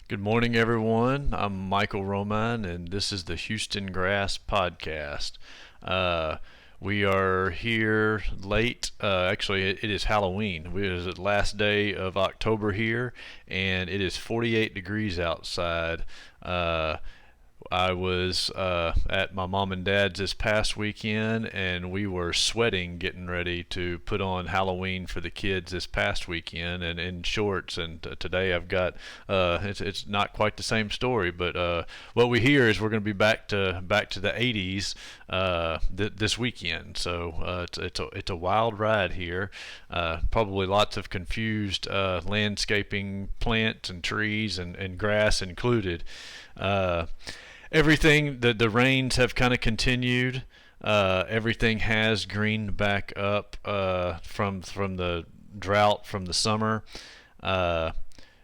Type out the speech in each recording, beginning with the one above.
Good morning, everyone. I'm Michael Roman, and this is the Houston Grass Podcast. Uh, we are here late. Actually, it is Halloween. It is the last day of October here, and it is 48 degrees outside. I was at my mom and dad's this past weekend, and we were sweating getting ready to put on Halloween for the kids this past weekend, and in shorts. And today I've got it's not quite the same story, but what we hear is we're going to be back to the 80s this weekend. So it's a wild ride here. Probably lots of confused landscaping, plants and trees and grass included. Everything, the rains have kind of continued. Everything has greened back up from the drought from the summer.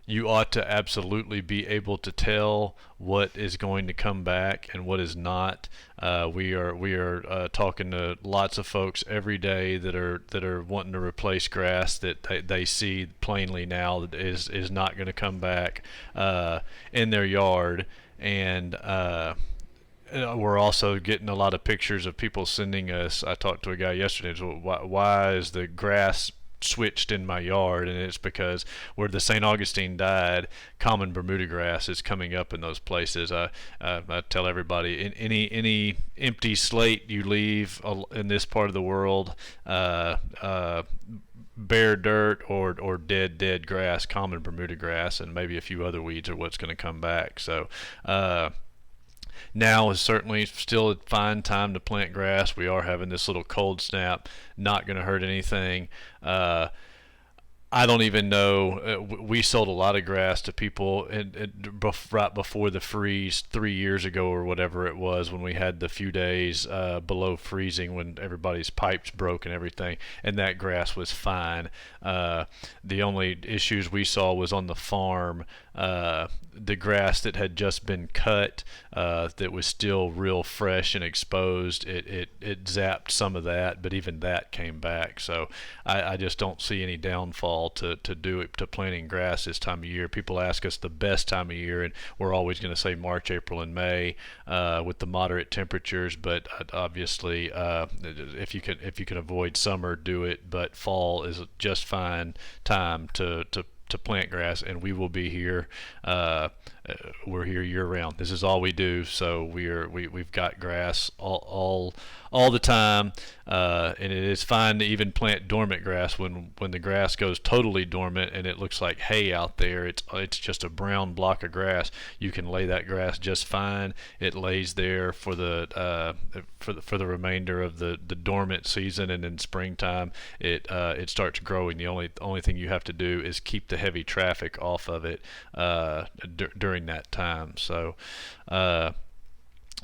You ought to absolutely be able to tell what is going to come back and what is not. We are talking to lots of folks every day that are wanting to replace grass that they see plainly now that is not going to come back in their yard. And we're also getting a lot of pictures of people sending us. I talked to a guy yesterday. So why is the grass switched in my yard? And it's because where the St. Augustine died, common Bermuda grass is coming up in those places. I tell everybody, any empty slate you leave in this part of the world, bare dirt or dead grass, common Bermuda grass, and maybe a few other weeds are what's going to come back. So now is certainly still a fine time to plant grass. We are having this little cold snap, not going to hurt anything. I don't even know. We sold a lot of grass to people right before the freeze 3 years ago or whatever it was, when we had the few days below freezing when everybody's pipes broke and everything, and that grass was fine. The only issues we saw was on the farm. The grass that had just been cut, that was still real fresh and exposed, it zapped some of that, but even that came back. So I just don't see any downfall to do it, to planting grass this time of year. People ask us the best time of year, and we're always going to say March, April, and May with the moderate temperatures. But obviously, if you can avoid summer, do it. But fall is just fine time to plant grass, and we will be here. We're here year round. This is all we do, so we've got grass all the time, and it is fine to even plant dormant grass when the grass goes totally dormant and it looks like hay out there. It's just a brown block of grass. You can lay that grass just fine. It lays there for the remainder of the dormant season, and in springtime it starts growing. The only thing you have to do is keep the heavy traffic off of it during that time. So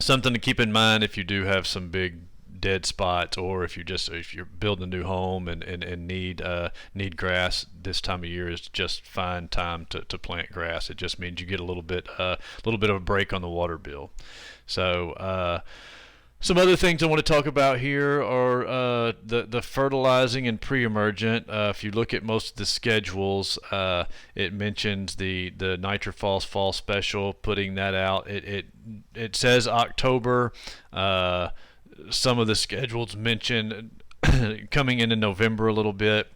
something to keep in mind if you do have some big dead spots, or if you're building a new home and need grass. This time of year is just fine time to plant grass. It just means you get a little bit of a break on the water bill. So some other things I want to talk about here are the fertilizing and pre-emergent. If you look at most of the schedules, it mentions the Nitrofos Fall Special, putting that out. It says October. Some of the schedules mention coming into November a little bit.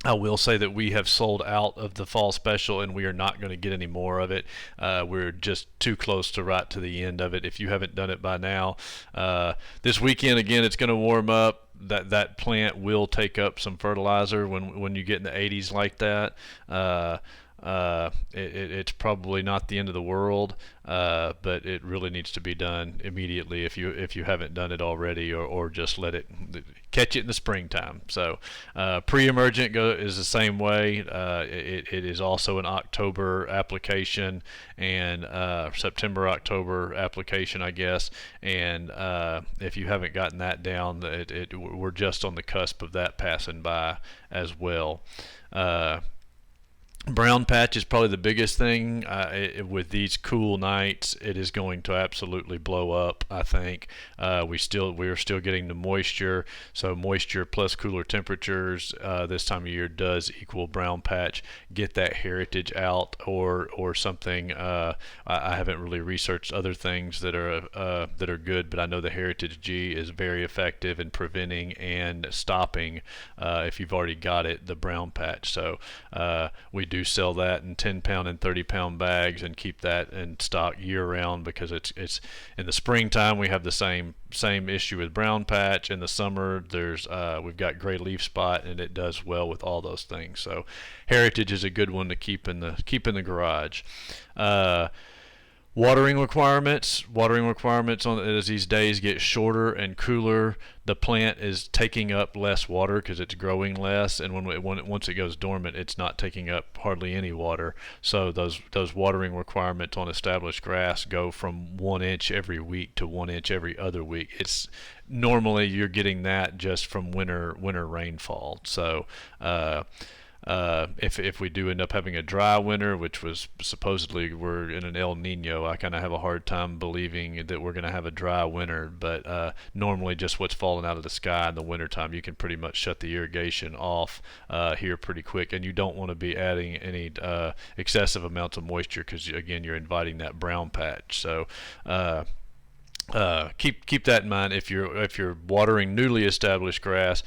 I will say that we have sold out of the fall special, and we are not going to get any more of it. We're just too close to the end of it. If you haven't done it by now, this weekend again, it's going to warm up. That plant will take up some fertilizer when you get in the 80s like that. It's probably not the end of the world, but it really needs to be done immediately if you haven't done it already, or just catch it in the springtime. So pre-emergent is the same way. It is also an October application, and September, October application, I guess. And if you haven't gotten that down, we're just on the cusp of that passing by as well. Brown patch is probably the biggest thing. With these cool nights, it is going to absolutely blow up. I think we are still getting the moisture, so moisture plus cooler temperatures this time of year does equal brown patch. Get that heritage out or something. I haven't really researched other things that are good, but I know the Heritage G is very effective in preventing and stopping if you've already got it, the brown patch. So we do sell that in 10-pound and 30-pound bags and keep that in stock year round, because it's in the springtime we have the same issue with brown patch. In the summer there's we've got gray leaf spot, and it does well with all those things. So Heritage is a good one to keep in the garage. uh, Watering requirements on as these days get shorter and cooler, the plant is taking up less water because it's growing less, and once it goes dormant, it's not taking up hardly any water. So those watering requirements on established grass go from 1 inch every week to 1 inch every other week. It's normally you're getting that just from winter rainfall. So if we do end up having a dry winter, which was supposedly we're in an El Nino, I kind of have a hard time believing that we're going to have a dry winter. But normally, just what's falling out of the sky in the wintertime, you can pretty much shut the irrigation off here pretty quick, and you don't want to be adding any excessive amounts of moisture, because again, you're inviting that brown patch. So keep that in mind if you're watering newly established grass.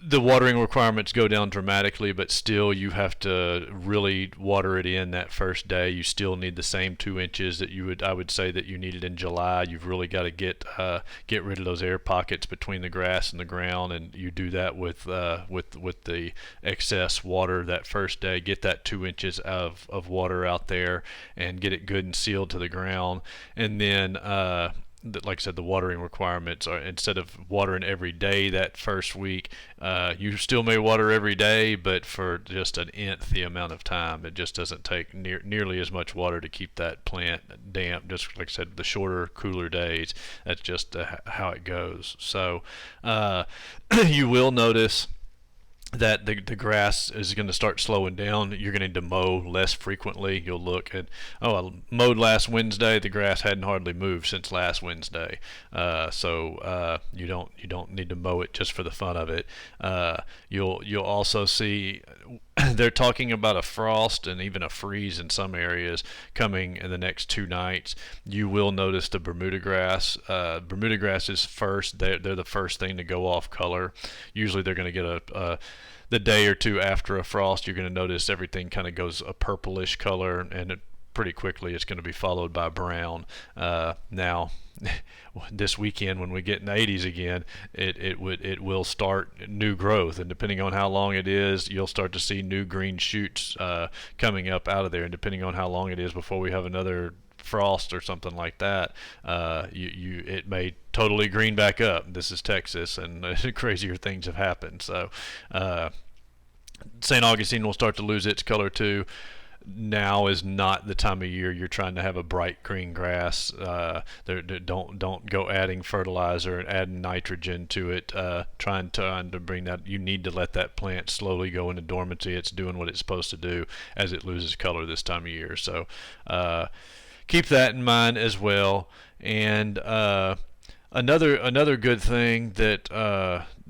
The watering requirements go down dramatically, but still you have to really water it in that first day. You still need the same 2 inches that I would say that you needed in July. You've really got to get rid of those air pockets between the grass and the ground, and you do that with the excess water that first day. Get that 2 inches of water out there and get it good and sealed to the ground, and then like I said, the watering requirements are, instead of watering every day that first week, you still may water every day, but for just an nth the amount of time. It just doesn't take nearly as much water to keep that plant damp. Just like I said, the shorter, cooler days, that's just how it goes. So you will notice that the grass is going to start slowing down. You're going to need to mow less frequently. You'll look at, oh, I mowed last Wednesday. The grass hadn't hardly moved since last Wednesday. So you don't need to mow it just for the fun of it. You'll also see they're talking about a frost and even a freeze in some areas coming in the next 2 nights. You will notice the Bermuda grass. Bermuda grass is first. They're the first thing to go off color. Usually they're going to get the day or two after a frost. You're going to notice everything kind of goes a purplish color, and pretty quickly it's going to be followed by brown. Now this weekend when we get in the 80s again, it will start new growth, and depending on how long it is, you'll start to see new green shoots coming up out of there, and depending on how long it is before we have another frost or something like that, it may totally green back up. This is Texas, and crazier things have happened. So St. Augustine will start to lose its color too. Now is not the time of year you're trying to have a bright green grass. Don't go adding fertilizer and adding nitrogen to it. Trying to bring that. You need to let that plant slowly go into dormancy. It's doing what it's supposed to do as it loses color this time of year. So keep that in mind as well. And another good thing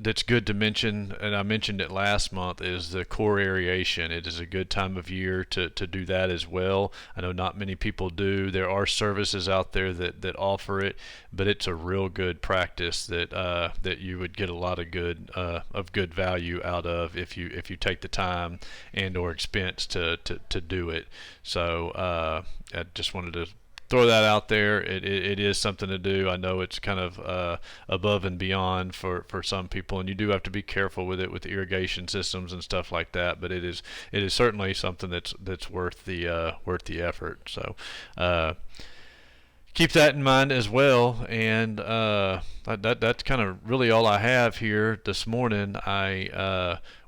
that's good to mention, and I mentioned it last month, is the core aeration. It is a good time of year to do that as well. I know not many people do. There are services out there that offer it, but it's a real good practice that you would get a lot of good value out of if you take the time and or expense to do it. So I just wanted to throw that out there. It is something to do. I know it's kind of above and beyond for some people, and you do have to be careful with it with irrigation systems and stuff like that. But it is certainly something that's worth the effort. So keep that in mind as well. And that's kind of really all I have here this morning.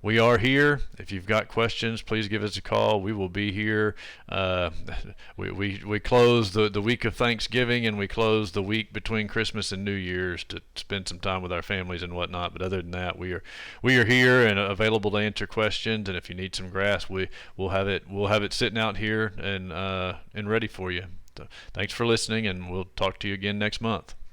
We are here. If you've got questions, please give us a call. We will be here. We close the week of Thanksgiving, and we close the week between Christmas and New Year's to spend some time with our families and whatnot. But other than that, we are here and available to answer questions. And if you need some grass, we'll have it sitting out here and ready for you. So thanks for listening, and we'll talk to you again next month.